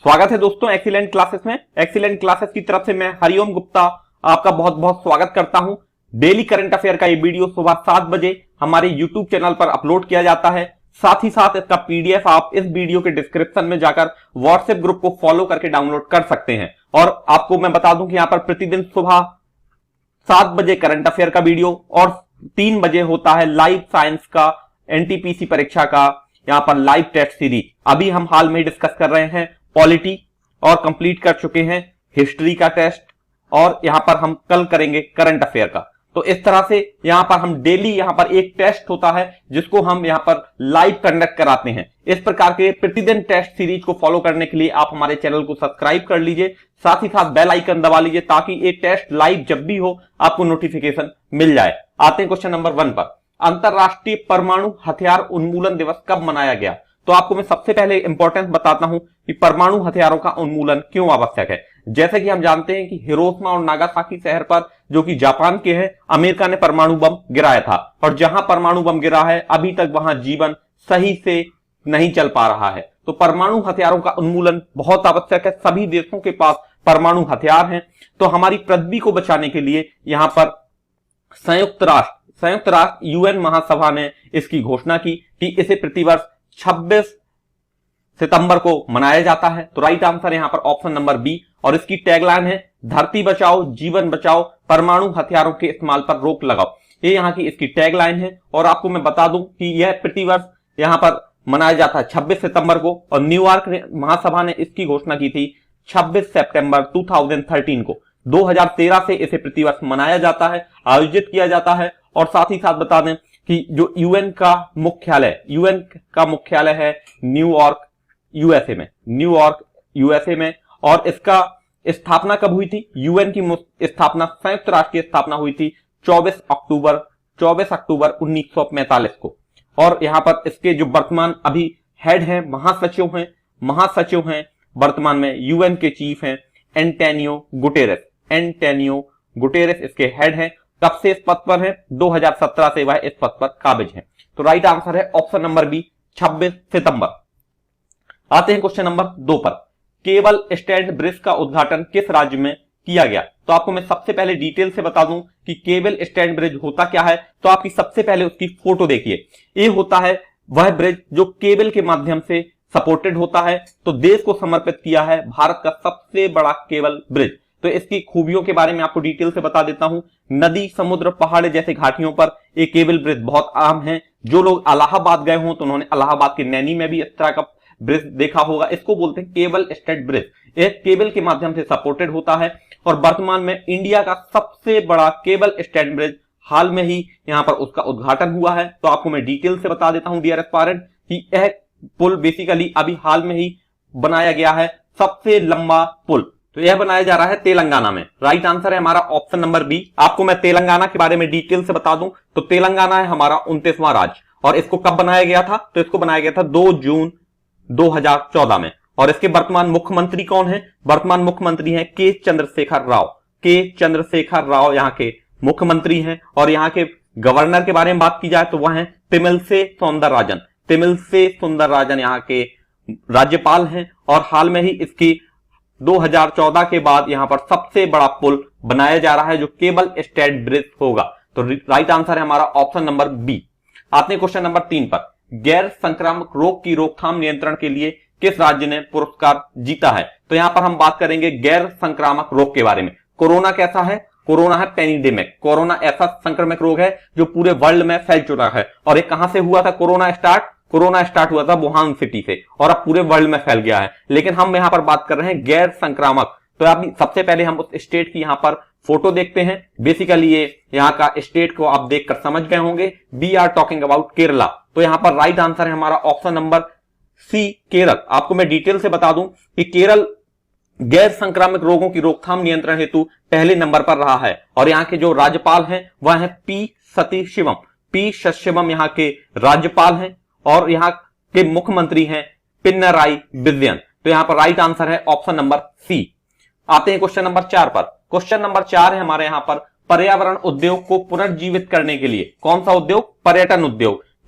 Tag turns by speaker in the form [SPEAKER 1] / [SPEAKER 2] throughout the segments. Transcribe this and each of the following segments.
[SPEAKER 1] स्वागत है दोस्तों एक्सीलेंट क्लासेस में। एक्सीलेंट क्लासेस की तरफ से मैं हरिओम गुप्ता आपका बहुत बहुत स्वागत करता हूं। डेली करंट अफेयर का ये वीडियो सुबह 7 बजे हमारे यूट्यूब चैनल पर अपलोड किया जाता है। साथ ही साथ इसका पीडीएफ आप इस वीडियो के डिस्क्रिप्शन में जाकर व्हाट्सएप ग्रुप को फॉलो करके डाउनलोड कर सकते हैं। और आपको मैं बता दूं कि यहां पर प्रतिदिन सुबह 7 बजे करंट अफेयर का वीडियो और 3 बजे होता है लाइव साइंस का एनटीपीसी परीक्षा का यहां पर लाइव टेस्ट सीरीज। अभी हम हाल में डिस्कस कर रहे हैं पॉलिटी और कंप्लीट कर चुके हैं हिस्ट्री का टेस्ट और यहां पर हम कल करेंगे करंट अफेयर का। तो इस तरह से यहां पर हम डेली यहां पर एक टेस्ट होता है जिसको हम यहां पर लाइव कंडक्ट कराते हैं। इस प्रकार के प्रतिदिन टेस्ट सीरीज को फॉलो करने के लिए आप हमारे चैनल को सब्सक्राइब कर लीजिए, साथ ही साथ बेल आइकन दबा लीजिए ताकि ये टेस्ट लाइव जब भी हो आपको नोटिफिकेशन मिल जाए। आते हैं क्वेश्चन नंबर 1 पर। अंतरराष्ट्रीय परमाणु हथियार उन्मूलन दिवस कब मनाया गया? तो आपको मैं सबसे पहले इंपॉर्टेंस बताता हूं कि परमाणु हथियारों का उन्मूलन क्यों आवश्यक है। जैसे कि हम जानते हैं कि हिरोशिमा और नागासाकी शहर पर जो कि जापान के हैं, अमेरिका ने परमाणु बम गिराया था और जहां परमाणु बम गिरा है अभी तक वहां जीवन सही से नहीं चल पा रहा है। तो परमाणु हथियारों का उन्मूलन बहुत आवश्यक है। सभी देशों के पास परमाणु हथियार हैं। तो हमारी पृथ्वी को बचाने के लिए यहां पर संयुक्त राष्ट्र यूएन महासभा ने इसकी घोषणा की कि इसे प्रतिवर्ष 26 सितंबर को मनाया जाता है। तो राइट आंसर यहां पर ऑप्शन नंबर बी। और इसकी टैगलाइन है धरती बचाओ जीवन बचाओ, परमाणु हथियारों के इस्तेमाल पर रोक लगाओ। ये यहां की इसकी टैगलाइन है। और आपको मैं बता दूं कि यह प्रतिवर्ष यहां पर मनाया जाता है 26 सितंबर को और न्यूयॉर्क महासभा ने इसकी घोषणा की थी 26 सितंबर 2013 को। 2013 से इसे प्रतिवर्ष मनाया जाता है, आयोजित किया जाता है। और साथ ही साथ बता दें कि जो यूएन का मुख्यालय है न्यूयॉर्क यूएसए में। और इसका स्थापना कब हुई थी? यूएन की स्थापना, संयुक्त राष्ट्र की स्थापना हुई थी 24 अक्टूबर 1945 को। और यहां पर इसके जो वर्तमान अभी हेड हैं, महासचिव हैं वर्तमान में यूएन के चीफ हैं एंटोनियो गुटेरेस इसके हेड हैं। कब से इस पद पर है? 2017 से वह इस पद पर काबिज है। तो राइट आंसर है ऑप्शन नंबर बी 26 सितंबर। आते हैं क्वेश्चन नंबर 2 पर। केबल स्टैंड ब्रिज का उद्घाटन किस राज्य में किया गया? तो आपको मैं सबसे पहले डिटेल से बता दूं कि केबल स्टैंड ब्रिज होता क्या है। तो आपकी सबसे पहले उसकी फोटो देखिए। ये होता है वह ब्रिज जो केबल के माध्यम से सपोर्टेड होता है। तो देश को समर्पित किया है भारत का सबसे बड़ा केबल ब्रिज। तो इसकी खूबियों के बारे में आपको डिटेल से बता देता हूं। नदी, समुद्र, पहाड़ जैसे घाटियों पर एक केबल ब्रिज बहुत आम है। जो लोग इलाहाबाद गए हों तो उन्होंने इलाहाबाद के नैनी में भी इस तरह का ब्रिज देखा होगा। इसको बोलते हैं केबल स्टैंड ब्रिज। एक केबल के माध्यम से सपोर्टेड होता है और वर्तमान में इंडिया का सबसे बड़ा केबल स्टैंड ब्रिज हाल में ही यहां पर उसका उद्घाटन हुआ है। तो आपको मैं डिटेल से बता देता हूं डियर एस्पायरेंट कि यह पुल बेसिकली अभी हाल में ही बनाया गया है, सबसे लंबा पुल। तो यह बनाया जा रहा है तेलंगाना में। राइट आंसर है हमारा ऑप्शन नंबर बी। आपको मैं तेलंगाना के बारे में डिटेल से बता दूं तो तेलंगाना है हमारा 29वां राज्य। और इसको कब बनाया गया था? तो इसको बनाया गया था 2 जून 2014 में। और इसके वर्तमान मुख्यमंत्री कौन है? वर्तमान मुख्यमंत्री हैं के चंद्रशेखर राव यहाँ के मुख्यमंत्री हैं। और यहाँ के गवर्नर के बारे में बात की जाए तो वह है तमिलिसई सौंदरराजन यहाँ के राज्यपाल हैं। और हाल में ही इसकी 2014 के बाद यहां पर सबसे बड़ा पुल बनाया जा रहा है जो केबल स्टैंड ब्रिज होगा। तो राइट आंसर है हमारा ऑप्शन नंबर बी। आते हैं क्वेश्चन नंबर 3 पर। गैर संक्रामक रोग की रोकथाम नियंत्रण के लिए किस राज्य ने पुरस्कार जीता है? तो यहां पर हम बात करेंगे गैर संक्रामक रोग के बारे में। कोरोना कैसा है? कोरोना है पेनिडेमिक। कोरोना ऐसा संक्रमक रोग है जो पूरे वर्ल्ड में फैल चुका है। और ये कहां से हुआ था? कोरोना स्टार्ट हुआ था वुहान सिटी से और अब पूरे वर्ल्ड में फैल गया है। लेकिन हम यहां पर बात कर रहे हैं गैर संक्रामक। तो आप सबसे पहले हम उस स्टेट की यहां पर फोटो देखते हैं। बेसिकली ये यहां का स्टेट को आप देखकर समझ गए होंगे। We are talking about Kerala. तो यहां पर राइट आंसर है हमारा ऑप्शन नंबर सी केरल। आपको मैं डिटेल से बता दूं कि केरल गैर संक्रामक रोगों की रोकथाम नियंत्रण हेतु पहले नंबर पर रहा है। और यहाँ के जो राज्यपाल हैं वह है पी सतीशिवम यहाँ के राज्यपाल हैं। और यहाँ के मुख्यमंत्री हैं पिनराई विजयन। तो यहाँ पर राइट आंसर है ऑप्शन नंबर सी। आते हैं क्वेश्चन नंबर 4 पर। क्वेश्चन नंबर 4 है हमारे यहाँ पर पर्यावरण उद्योग को पुनर्जीवित करने के लिए। कौन सा उद्योग?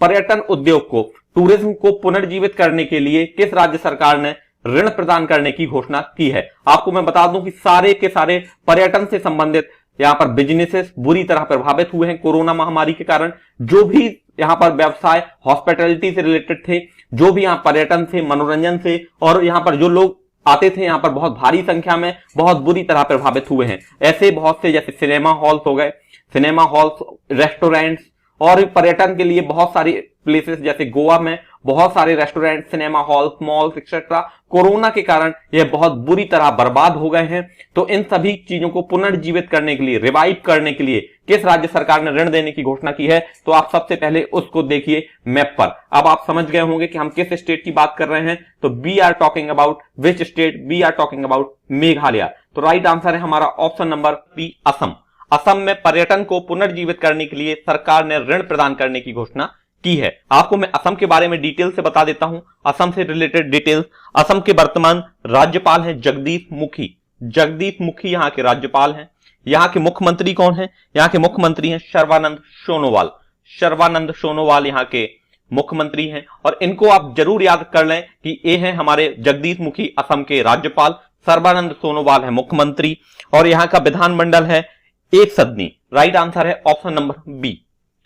[SPEAKER 1] पर्यटन उद्योग को, टूरिज्म को पुनर्जीवित करने के लिए किस राज्य सरकार ने ऋण प्रदान करने की घोषणा की है। आपको मैं बता दूं कि सारे के सारे पर्यटन से संबंधित यहां पर बिजनेसेस बुरी तरह प्रभावित हुए हैं कोरोना महामारी के कारण। जो भी यहां पर व्यवसाय हॉस्पिटैलिटी से रिलेटेड थे, जो भी यहां पर्यटन से, मनोरंजन से, और यहां पर जो लोग आते थे यहां पर बहुत भारी संख्या में, बहुत बुरी तरह प्रभावित हुए हैं। ऐसे बहुत से, जैसे सिनेमा हॉल्स हो गए, सिनेमा हॉल्स, रेस्टोरेंट्स, और पर्यटन के लिए बहुत सारी प्लेसेस जैसे गोवा में बहुत सारे restaurant, cinema halls, malls etcetera corona के कारण ये बहुत बुरी तरह बर्बाद हो गए हैं। तो इन सभी चीजों को पुनर्जीवित करने के लिए, रिवाइव करने के लिए किस राज्य सरकार ने ऋण देने की घोषणा की है, तो आप सबसे पहले उसको देखिए मैप पर। अब आप समझ गए होंगे कि हम किस स्टेट की बात कर रहे हैं। तो we are talking about which state? We are talking about Meghalaya. तो राइट आंसर है हमारा option number B, Assam. Assam में पर्यटन को पुनर्जीवित करने के लिए सरकार ने ऋण प्रदान करने की घोषणा की है। आपको मैं असम के बारे में डिटेल से बता देता हूं, असम से रिलेटेड डिटेल्स। असम के वर्तमान राज्यपाल हैं जगदीश मुखी। जगदीश मुखी यहां के राज्यपाल हैं। यहां के मुख्यमंत्री कौन है? यहां के मुख्यमंत्री हैं सर्बानंद सोनोवाल। सर्बानंद सोनोवाल यहां के मुख्यमंत्री हैं, और इनको आप जरूर याद कर लें कि ये हैं हमारे जगदीश मुखी असम के राज्यपाल, सर्बानंद सोनोवाल है मुख्यमंत्री, और यहां का विधानमंडल है एक सदनी। राइट आंसर है ऑप्शन नंबर बी।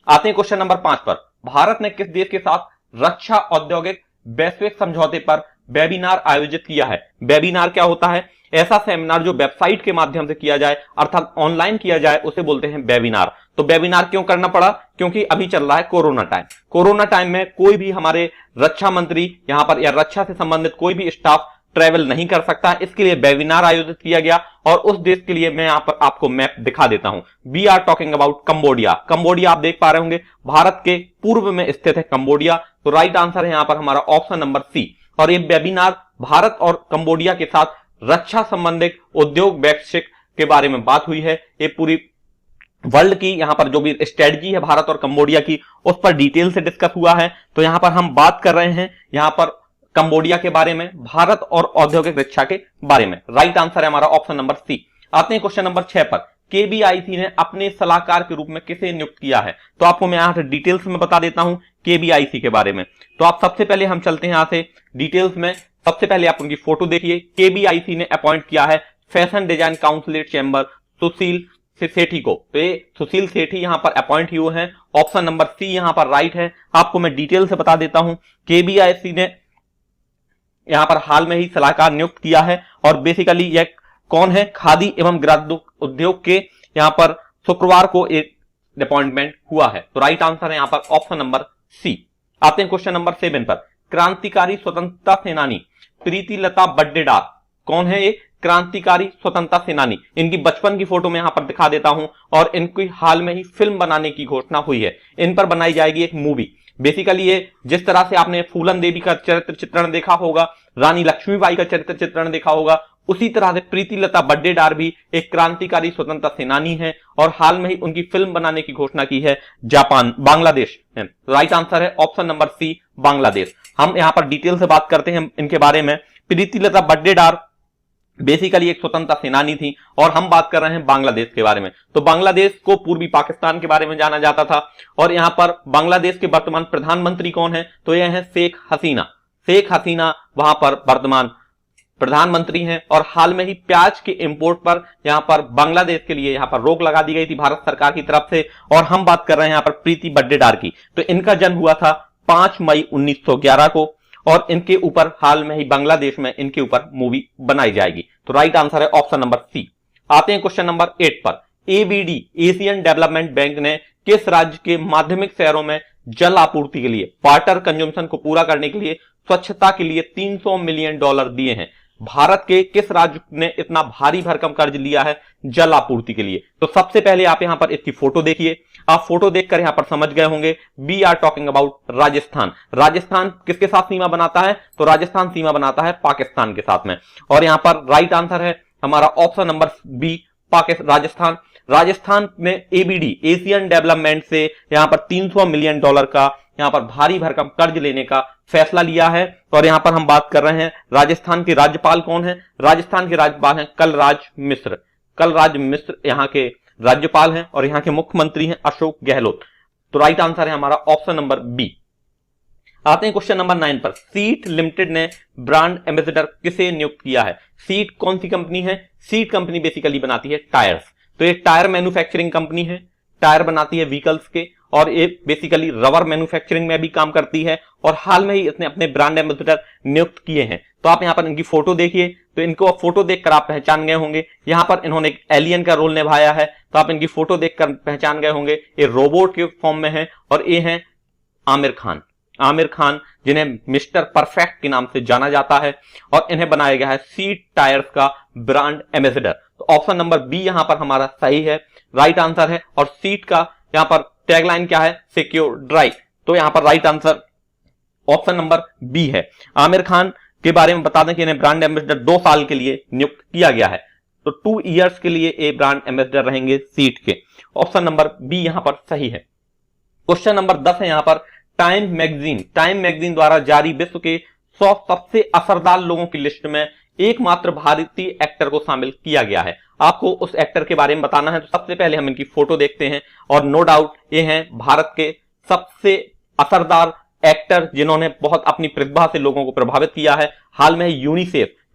[SPEAKER 1] आते हैं क्वेश्चन नंबर 5 पर। भारत ने किस देश के साथ रक्षा औद्योगिक वैश्विक समझौते पर वेबिनार आयोजित किया है? वेबिनार क्या होता है? ऐसा सेमिनार जो वेबसाइट के माध्यम से किया जाए, अर्थात ऑनलाइन किया जाए, उसे बोलते हैं वेबिनार। तो वेबिनार क्यों करना पड़ा? क्योंकि अभी चल रहा है कोरोना टाइम। कोरोना टाइम में कोई भी हमारे रक्षा मंत्री यहां पर या रक्षा से संबंधित कोई भी स्टाफ ट्रेवल नहीं कर सकता, इसके लिए वेबिनार आयोजित किया गया। और उस देश के लिए मैं यहां पर आपको मैप दिखा देता हूं। We are talking about Cambodia. Cambodia आप देख पा रहे होंगे भारत के पूर्व में स्थित है कंबोडिया। तो राइट आंसर है यहां पर हमारा ऑप्शन नंबर सी। और ये वेबिनार भारत और कंबोडिया के साथ रक्षा संबंधित उद्योग वैश्विक के बारे में बात हुई है। ये पूरी वर्ल्ड की यहां पर जो भी स्ट्रेटजी है भारत और कंबोडिया की, उस पर डिटेल से डिस्कस हुआ है। तो यहां पर हम बात कर रहे हैं यहां पर कंबोडिया के बारे में, भारत और औद्योगिक रक्षा के बारे में। राइट आंसर है हमारा ऑप्शन नंबर सी। आते हैं क्वेश्चन नंबर 6 पर। केबीआईसी ने अपने सलाहकार के रूप में किसे नियुक्त किया है? तो आपको मैं यहां से डिटेल्स में बता देता हूं केबीआईसी के बारे में। तो आप सबसे पहले हम चलते हैं यहां से डिटेल्स में। सबसे पहले आप उनकी फोटो देखिए। केबीआईसी ने अपॉइंट किया है फैशन डिजाइन काउंसिल चैंबर सुशील सेठी को। तो ये सुशील सेठी यहां पर अपॉइंट हुए हैं। ऑप्शन नंबर सी यहां पर राइट है। आपको मैं डिटेल से बता देता हूं, केबीआईसी ने यहां पर हाल में ही सलाहकार नियुक्त किया है। और बेसिकली यह कौन है? खादी एवं ग्रामोद्योग उद्योग के यहां पर शुक्रवार को एक अपॉइंटमेंट हुआ है। तो राइट आंसर है यहां पर ऑप्शन नंबर सी। आते हैं क्वेश्चन नंबर 7 पर। क्रांतिकारी स्वतंत्रता सेनानी प्रीतिलता बड्डेडार कौन है? ये क्रांतिकारी स्वतंत्रता सेनानी। इनकी बचपन की फोटो में यहां पर दिखा देता हूं, और इनकी हाल में ही फिल्म बनाने की घोषणा हुई है। इन पर बनाई जाएगी एक मूवी। बेसिकली ये जिस तरह से आपने फूलन देवी का चरित्र चित्रण देखा होगा, रानी लक्ष्मीबाई का चरित्र चित्रण देखा होगा, उसी तरह से प्रीतिलता बड्डेडार भी एक क्रांतिकारी स्वतंत्रता सेनानी है, और हाल में ही उनकी फिल्म बनाने की घोषणा की है बांग्लादेश है। राइट आंसर है ऑप्शन नंबर सी, बांग्लादेश। हम यहां पर डिटेल से बात करते हैं इनके बारे में। प्रीतिलता बड्डेडार बेसिकली एक स्वतंत्रता सेनानी थी, और हम बात कर रहे हैं बांग्लादेश के बारे में। तो बांग्लादेश को पूर्वी पाकिस्तान के बारे में जाना जाता था, और यहां पर बांग्लादेश के वर्तमान प्रधानमंत्री कौन है? तो यह है शेख हसीना। शेख हसीना वहां पर वर्तमान प्रधानमंत्री हैं, और हाल में ही प्याज के इंपोर्ट पर यहां पर बांग्लादेश के लिए यहां पर रोक लगा दी गई थी भारत सरकार की तरफ से। और हम बात कर रहे हैं यहां पर प्रीति बड्डेडार की। तो इनका जन्म हुआ था 5 मई 1911 को, और इनके ऊपर हाल में ही बांग्लादेश में इनके ऊपर मूवी बनाई जाएगी। तो राइट आंसर है ऑप्शन नंबर सी। आते हैं क्वेश्चन नंबर 8 पर। एबीडी एशियन डेवलपमेंट बैंक ने किस राज्य के माध्यमिक शहरों में जल आपूर्ति के लिए, वाटर कंजम्पशन को पूरा करने के लिए, स्वच्छता के लिए $300 मिलियन दिए हैं? भारत के किस राज्य ने इतना भारी भरकम कर्ज लिया है जल आपूर्ति के लिए? तो सबसे पहले आप यहां पर इसकी फोटो देखिए। आप फोटो देखकर यहां पर समझ गए होंगे, we are talking about Rajasthan. Rajasthan किसके साथ सीमा बनाता है? तो राजस्थान सीमा बनाता है पाकिस्तान के साथ में। और यहां पर राइट आंसर है हमारा option number B, Rajasthan. Rajasthan में एबीडी एशियन डेवलपमेंट से यहां पर $300 मिलियन का यहां पर भारी भरकम कर्ज लेने का फैसला लिया है। और यहां पर हम बात कर रहे हैं राजस्थान के राज्यपाल कौन है? राजस्थान के राज्यपाल हैं कलराज मिश्र। कलराज मिश्र यहां के राज्यपाल हैं, और यहां के मुख्यमंत्री हैं अशोक गहलोत। तो राइट आंसर है हमारा ऑप्शन नंबर बी। आते हैं क्वेश्चन नंबर 9 पर। सीट लिमिटेड ने ब्रांड एम्बेसडर किसे नियुक्त किया है? सीट कौन सी कंपनी है? सीट कंपनी बेसिकली बनाती है टायर्स। तो ये टायर मैन्युफैक्चरिंग कंपनी है, टायर बनाती है व्हीकल्स के, और ये बेसिकली रबर मैन्युफैक्चरिंग में भी काम करती है। और हाल में ही इसने अपने ब्रांड एम्बेसडर नियुक्त किए हैं। तो आप यहां पर इनकी फोटो देखिए, तो इनको फोटो देखकर आप पहचान गए होंगे। यहां पर इन्होंने एक एलियन का रोल निभाया है, तो आप इनकी फोटो देखकर पहचान गए होंगे। ये रोबोट के फॉर्म में है, और ये हैं आमिर खान। आमिर खान, जिन्हें मिस्टर परफेक्ट के नाम से जाना जाता है, और इन्हें बनाया गया है सीट टायर्स का ब्रांड एम्बेसडर। तो ऑप्शन नंबर बी यहां पर हमारा सही है, राइट आंसर है। और सीट का यहां पर टैगलाइन क्या है? Secure drive. तो यहां पर right answer option number B है। आमिर खान के बारे में बता दें कि इन्हें ब्रांड एम्बेसडर 2 साल के लिए नियुक्त किया गया है। तो 2 इयर्स के लिए ये ब्रांड एम्बेसडर रहेंगे सीट के। ऑप्शन नंबर बी यहां पर सही है। क्वेश्चन नंबर 10 है यहां पर। टाइम मैगजीन द्वारा जारी विश्व के 100 सबसे असरदार लोगों की लिस्ट में एकमात्र भारतीय एक्टर को शामिल किया गया है। आपको उस एक्टर के बारे में बताना है। तो सबसे पहले हम इनकी फोटो देखते हैं, और नो डाउट ये हैं भारत के सबसे असरदार एक्टर, जिन्होंने बहुत अपनी प्रतिभा से लोगों को प्रभावित किया है। हाल में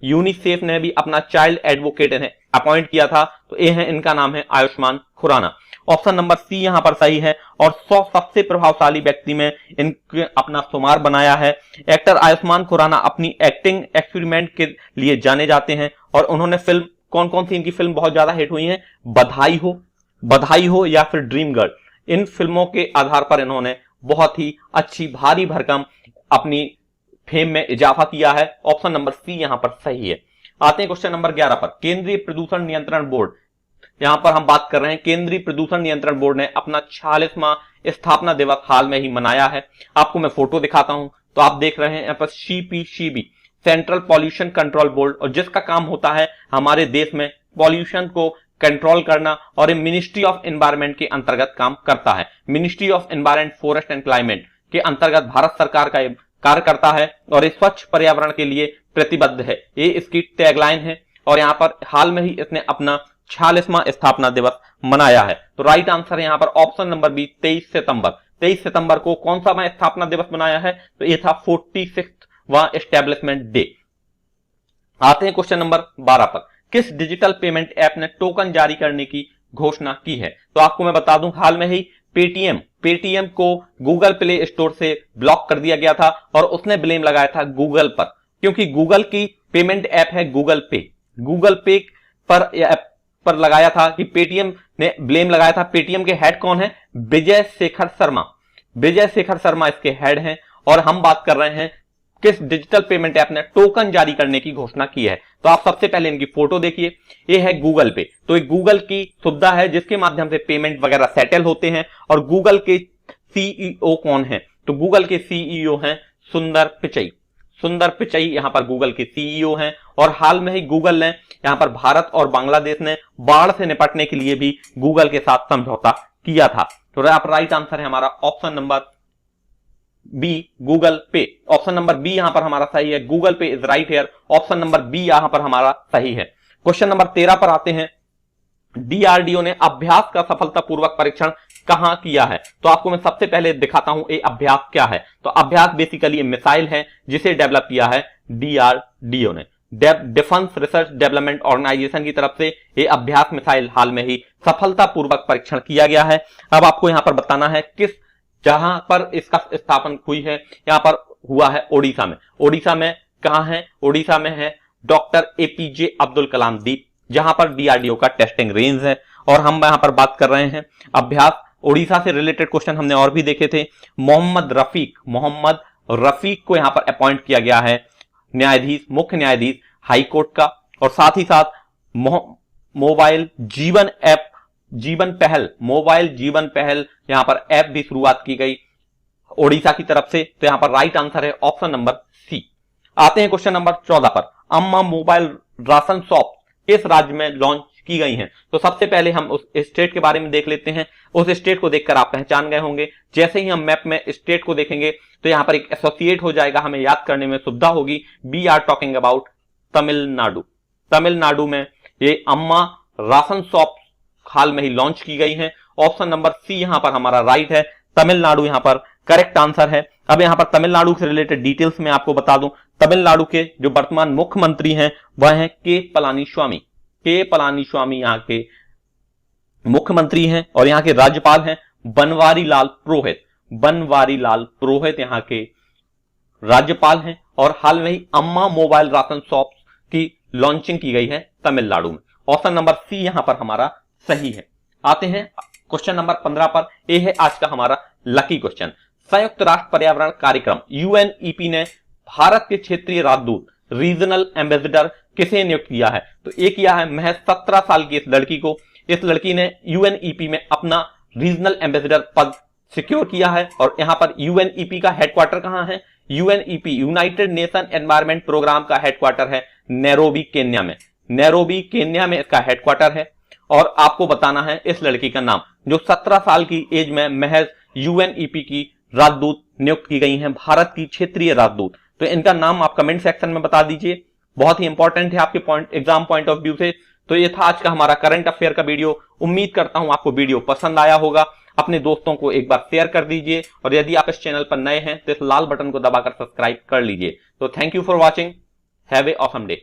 [SPEAKER 1] यूनिसेफ ने भी अपना चाइल्ड एडवोकेट इन्हें अपॉइंट किया था। तो ये है, इनका नाम है Ayushmann Khurrana. Option number C यहां पर सही है, और 100 सबसे प्रभावशाली व्यक्ति में इनके अपना शुमार बनाया है। एक्टर आयुष्मान खुराना अपनी एक्टिंग एक्सपेरिमेंट के लिए जाने जाते हैं, और उन्होंने फिल्म कौन कौन सी इनकी फिल्म बहुत ज्यादा हिट हुई है? बधाई हो या फिर ड्रीम गर्ल। इन फिल्मों के आधार पर इन्होंने बहुत ही अच्छी भारी भरकम अपनी फेम में इजाफा किया है। ऑप्शन नंबर सी यहां पर सही है। आते हैं क्वेश्चन नंबर 11 पर। केंद्रीय प्रदूषण नियंत्रण बोर्ड, यहां पर हम बात कर रहे हैं, केंद्रीय प्रदूषण नियंत्रण बोर्ड ने अपना 46वां स्थापना दिवस हाल में ही मनाया है। आपको मैं फोटो दिखाता हूं, तो आप देख रहे हैं यहां पर CPCB, central pollution control board, और जिसका काम होता है हमारे देश में पॉल्यूशन को कंट्रोल करना, और ये मिनिस्ट्री ऑफ एनवायरनमेंट के अंतर्गत काम करता है। Ministry of environment, forest and climate के अंतर्गत भारत सरकार का कार्य करता है, और ये स्वच्छ पर्यावरण के लिए प्रतिबद्ध है। ये इसकी टैगलाइन है, और यहां पर हाल में ही इसने अपना 46वां स्थापना दिवस मनाया है। तो राइट आंसर यहां पर ऑप्शन नंबर बी, 23 सितंबर। 23 सितंबर को कौन सा स्थापना दिवस मनाया है? तो यह था 46वां एस्टेब्लिशमेंट डे। आते हैं क्वेश्चन नंबर 12 पर। किस डिजिटल पेमेंट ऐप ने टोकन जारी करने की घोषणा की है? तो आपको मैं बता दूं, हाल में ही पेटीएम को गूगल प्ले स्टोर से ब्लॉक कर दिया गया था, और उसने ब्लेम लगाया था गूगल पर, क्योंकि गूगल की पेमेंट ऐप है गूगल पे पर लगाया था कि पेटीएम ने ब्लेम लगाया था। पेटीएम के हेड कौन है? विजय शेखर शर्मा इसके हेड हैं। और हम बात कर रहे हैं किस डिजिटल पेमेंट ऐप ने टोकन जारी करने की घोषणा की है। तो आप सबसे पहले इनकी फोटो देखिए, ये है गूगल पे। तो ये गूगल की सुविधा है जिसके माध्यम से पेमेंट वगैरह सेटल होते हैं। और गूगल के सीईओ कौन है? तो गूगल के सीईओ हैं सुंदर पिचई यहां पर गूगल के सीईओ हैं। और हाल में ही गूगल ने यहां पर भारत और बांग्लादेश ने बाढ़ से निपटने के लिए भी गूगल के साथ समझौता किया था। तो राइट आंसर है हमारा option number B, Google Pay. Option number B यहां पर हमारा सही है, Google Pay is right here. Option number B यहां पर हमारा सही है। क्वेश्चन नंबर 13 पर आते हैं। डीआरडीओ ने अभ्यास का सफलतापूर्वक परीक्षण कहां किया है? तो आपको मैं सबसे पहले दिखाता हूं ये अभ्यास क्या है। तो अभ्यास बेसिकली मिसाइल है जिसे डेवलप किया है डीआरडीओ ने, डिफेंस रिसर्च डेवलपमेंट ऑर्गेनाइजेशन की तरफ से ये अभ्यास मिसाइल हाल में ही सफलतापूर्वक परीक्षण किया गया है। अब आपको यहां पर बताना है किस जहां पर इसका स्थापन हुई है। यहां पर हुआ है ओडिशा में। ओडिशा में कहां है? ओडिशा में है डॉक्टर एपीजे अब्दुल कलाम द्वीप, जहां पर डीआरडीओ का टेस्टिंग रेंज है। और हम यहां पर बात कर रहे हैं अभ्यास। ओडिशा से रिलेटेड क्वेश्चन हमने और भी देखे थे। मोहम्मद रफीक को यहां पर अपॉइंट किया गया है मुख्य न्यायाधीश हाई कोर्ट का। और साथ ही साथ मोबाइल जीवन पहल यहां पर ऐप भी शुरुआत की गई ओडिशा की तरफ से। तो यहां पर राइट आंसर है ऑप्शन नंबर सी। आते हैं क्वेश्चन नंबर 14 पर। अम्मा मोबाइल राशन शॉप किस राज्य में लॉन्च की गई हैं? तो सबसे पहले हम उस स्टेट के बारे में देख लेते हैं। उस स्टेट को देखकर आप पहचान गए होंगे। जैसे ही हम मैप में स्टेट को देखेंगे तो यहां पर एक एसोसिएट हो जाएगा, हमें याद करने में सुविधा होगी। We are talking about Tamil Nadu में ये अम्मा राशन शॉप हाल में ही लॉन्च की गई है। ऑप्शन नंबर सी यहां पर हमारा राइट है, तमिलनाडु यहां पर करेक्ट आंसर है। अब यहां पर तमिलनाडु से रिलेटेड डिटेल्स में आपको बता दूं, तमिलनाडु के जो वर्तमान मुख्यमंत्री हैं वह हैं के पलानीस्वामी। के पलानीस्वामी यहां के मुख्यमंत्री हैं और यहां के राज्यपाल हैं बनवारीलाल पुरोहित। बनवारीलाल पुरोहित यहां के राज्यपाल हैं और हाल में ही अम्मा मोबाइल राशन शॉप की लॉन्चिंग की गई है तमिलनाडु में। ऑप्शन नंबर सी यहां पर हमारा सही है। आते हैं क्वेश्चन नंबर 15 पर। यह है आज का हमारा लकी क्वेश्चन। संयुक्त राष्ट्र पर्यावरण कार्यक्रम यूएनईपी ने भारत के क्षेत्रीय राजदूत रीजनल एम्बेसडर किसे नियुक्त किया है? तो एक किया है महज 17 साल की इस लड़की को। इस लड़की ने यूएनईपी में अपना रीजनल एम्बेसडर पद सिक्योर किया है। और यहां पर यूएनईपी का हेडक्वार्टर कहां है? UNEP United Nation Environment Programme का हेडक्वार्टर है नैरोबी केन्या में। नैरोबी केन्या में इसका हेडक्वार्टर है। और आपको बताना है इस लड़की का नाम, जो 17 साल की एज में महज यूएनईपी की राजदूत नियुक्त की गई हैं, भारत की क्षेत्रीय राजदूत। तो इनका नाम आप कमेंट सेक्शन में बता दीजिए, बहुत ही इंपॉर्टेंट है आपके एग्जाम पॉइंट ऑफ व्यू से। तो ये था आज का हमारा करंट अफेयर का वीडियो। उम्मीद करता हूं आपको वीडियो पसंद आया होगा। अपने दोस्तों को एक बार शेयर कर दीजिए और यदि आप इस चैनल पर नए हैं तो इस लाल बटन को दबाकर सब्सक्राइब कर लीजिए। तो thank you for watching, have a awesome day.